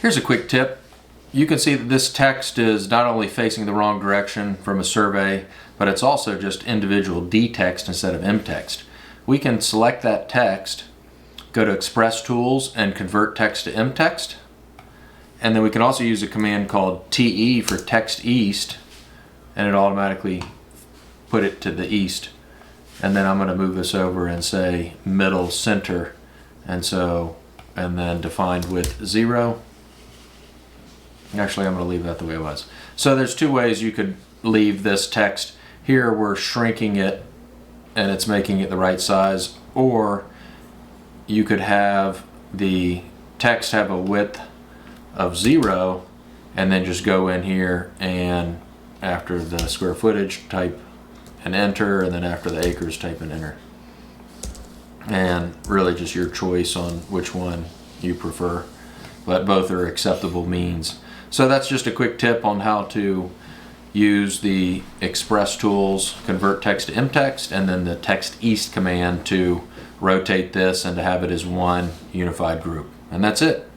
Here's a quick tip. You can see that this text is not only facing the wrong direction from a survey, but it's also just individual D text instead of Mtext. We can select that text, go to Express Tools and convert text to Mtext. And then we can also use a command called TE for text east, and it automatically put it to the east. And then I'm going to move this over and say middle center, and then defined with 0. Actually, I'm going to leave that the way it was. So there's two ways you could leave this text. Here we're shrinking it and it's making it the right size, or you could have the text have a width of 0 and then just go in here and after the square footage type an enter, and then after the acres type an enter. And really just your choice on which one you prefer, but both are acceptable means. So that's just a quick tip on how to use the Express Tools, convert text to Mtext, and then the text east command to rotate this and to have it as one unified group. And that's it.